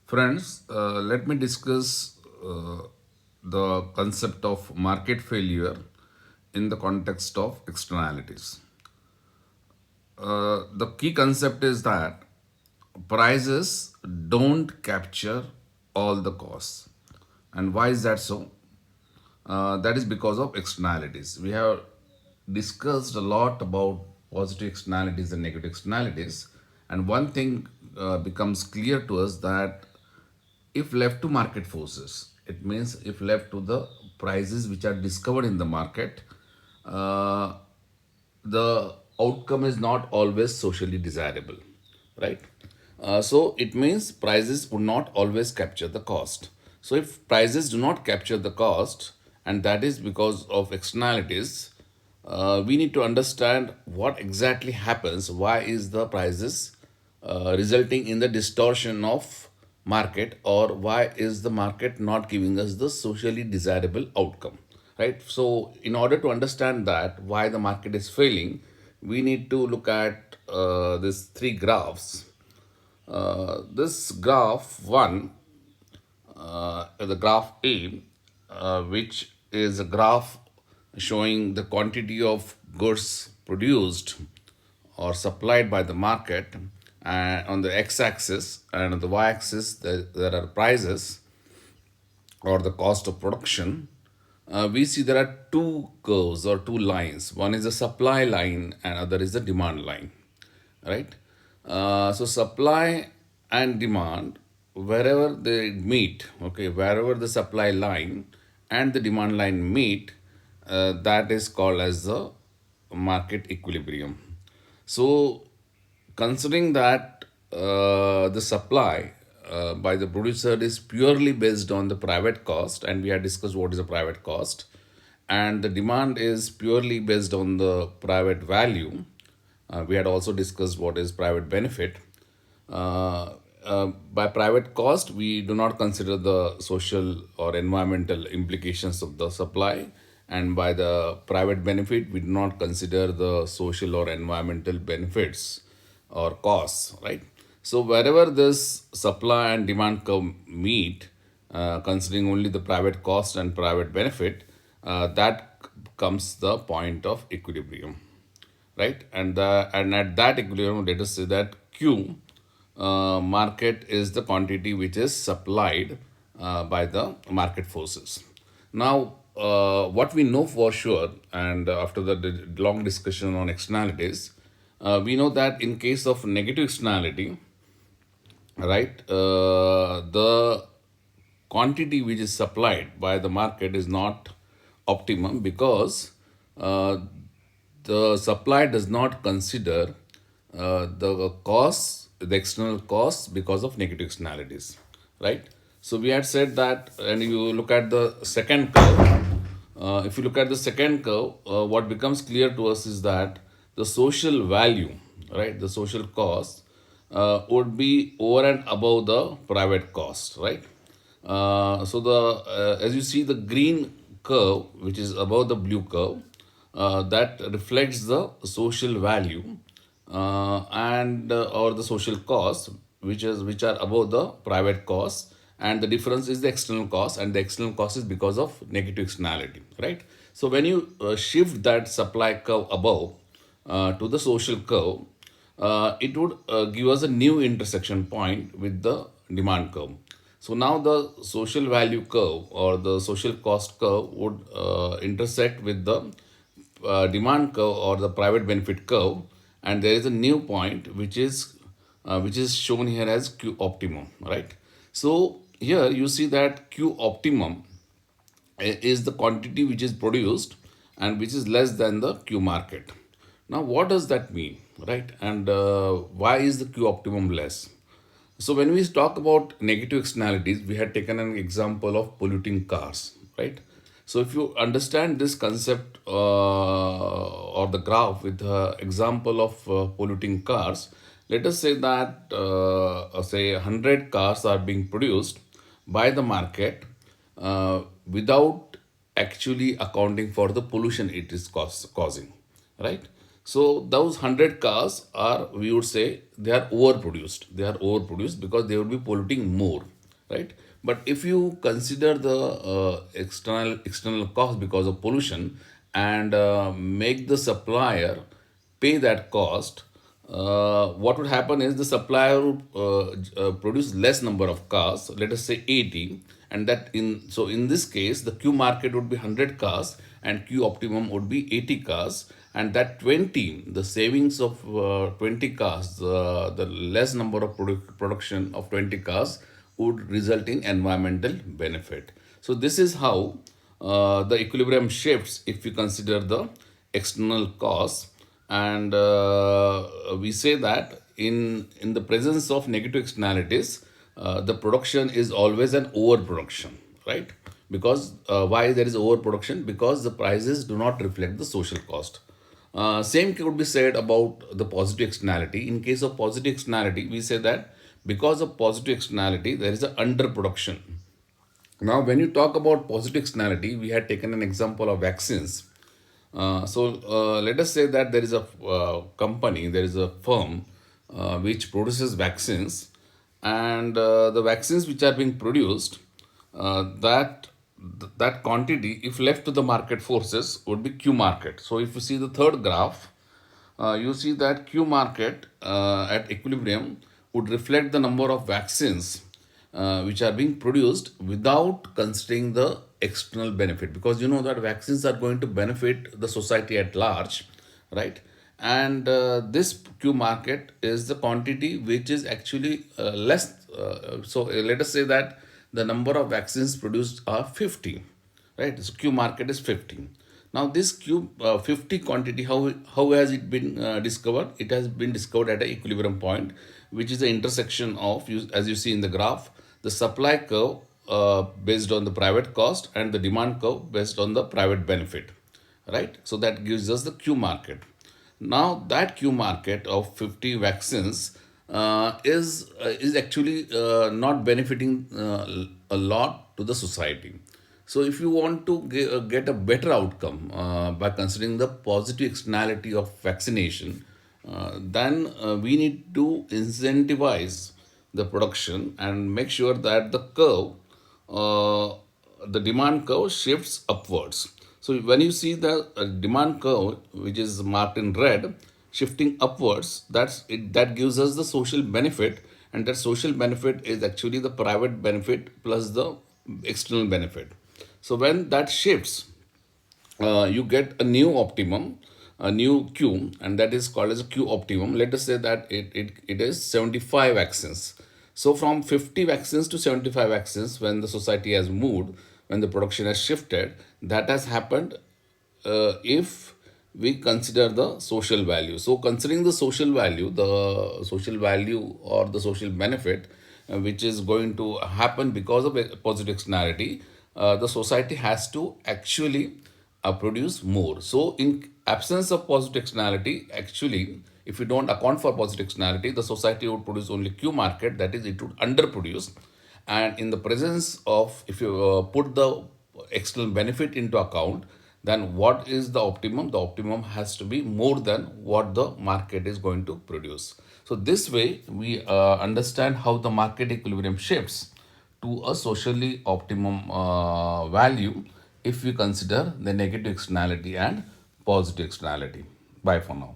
Friends, let me discuss the concept of market failure in the context of externalities. The key concept is that prices don't capture all the costs. And why is that so? That is because of externalities. We have discussed a lot about positive externalities and negative externalities, and one thing becomes clear to us that if left to market forces, it means if left to the prices which are discovered in the market, uh, the outcome is not always socially desirable, right? So it means prices would not always capture the cost. So if prices do not capture the cost, and that is because of externalities, we need to understand what exactly happens. Why is the prices resulting in the distortion of market, or why is the market not giving us the socially desirable outcome, right? So in order to understand that why the market is failing, we need to look at these three graphs. This graph one, the graph A, which is a graph showing the quantity of goods produced or supplied by the market, and on the x-axis, and on the y-axis there are prices or the cost of production. We see there are two curves or two lines. One is the supply line and other is the demand line, right? So supply and demand, wherever they meet, okay, wherever the supply line and the demand line meet, that is called as the market equilibrium. So considering that the supply by the producer is purely based on the private cost, and we had discussed what is a private cost, and the demand is purely based on the private value. We had also discussed what is private benefit. By private cost, we do not consider the social or environmental implications of the supply, and by the private benefit, we do not consider the social or environmental benefits or costs, right? So wherever this supply and demand curve meet, considering only the private cost and private benefit, that comes the point of equilibrium, right? And at that equilibrium, let us say that Q market is the quantity which is supplied by the market forces. Now, what we know for sure, and after the long discussion on externalities, we know that in case of negative externality, right, the quantity which is supplied by the market is not optimum because uh, the supply does not consider the costs, the external costs because of negative externalities, right? So we had said that, and you look at the second curve. If you look at the second curve, what becomes clear to us is that the social value, right, the social cost would be over and above the private cost, right? So the as you see the green curve, which is above the blue curve, that reflects the social value and or the social costs, which are above the private costs, and the difference is the external cost, and the external cost is because of negative externality, right? So when you shift that supply curve above to the social curve, it would give us a new intersection point with the demand curve. So now the social value curve or the social cost curve would intersect with the demand curve or the private benefit curve, and there is a new point which is shown here as Q optimum, right? So here you see that Q optimum is the quantity which is produced and which is less than the Q market. Now, what does that mean, right? And why is the Q optimum less? So, when we talk about negative externalities, we had taken an example of polluting cars, right? So, if you understand this concept or the graph with the example of polluting cars, let us say that say 100 cars are being produced by the market without actually accounting for the pollution it is causing, right? So those 100 cars are, we would say, they are overproduced. They are overproduced because they would be polluting more. right? But if you consider the external cost because of pollution and make the supplier pay that cost, what would happen is the supplier would produce less number of cars, let us say 80, and that in so in this case the Q market would be 100 cars and Q optimum would be 80 cars, and that 20, the savings of 20 cars, the less number of production of 20 cars would result in environmental benefit. So this is how the equilibrium shifts if we consider the external costs. And we say that in the presence of negative externalities, the production is always an overproduction, right? Because why there is overproduction? Because the prices do not reflect the social cost. Same could be said about the positive externality. In case of positive externality, we say that because of positive externality, there is a underproduction. Now, when you talk about positive externality, we had taken an example of vaccines. Let us say that there is a company, there is a firm which produces vaccines, and the vaccines which are being produced, that quantity, if left to the market forces, would be Q market. So, if you see the third graph, you see that Q market at equilibrium would reflect the number of vaccines which are being produced without considering the external benefit, because you know that vaccines are going to benefit the society at large, right? And this Q market is the quantity which is actually less. Let us say that the number of vaccines produced are 50, right? So Q market is 50. Now this Q 50 quantity, how has it been discovered? It has been discovered at an equilibrium point, which is the intersection of, as you see in the graph, the supply curve based on the private cost and the demand curve based on the private benefit, right? So that gives us the Q market. Now that Q market of 50 vaccines is actually not benefiting a lot to the society. So if you want to get a better outcome by considering the positive externality of vaccination, then we need to incentivize the production and make sure that uh, the demand curve shifts upwards. So when you see the demand curve, which is marked in red, shifting upwards, that gives us the social benefit, and that social benefit is actually the private benefit plus the external benefit. So when that shifts, you get a new optimum, a new Q, and that is called as a Q optimum. Let us say that it is 75 vaccines. So from 50 vaccines to 75 vaccines, when the society has moved, when the production has shifted, that has happened if we consider the social value. So considering the social value or the social benefit which is going to happen because of a positive externality, the society has to actually produce more. So in absence of positive externality, actually, if we don't account for positive externality, the society would produce only Q market, that is, it would underproduce. And in the presence of, if you put the external benefit into account, then what is the optimum? The optimum has to be more than what the market is going to produce. So this way we understand how the market equilibrium shifts to a socially optimum value if we consider the negative externality and positive externality. Bye for now.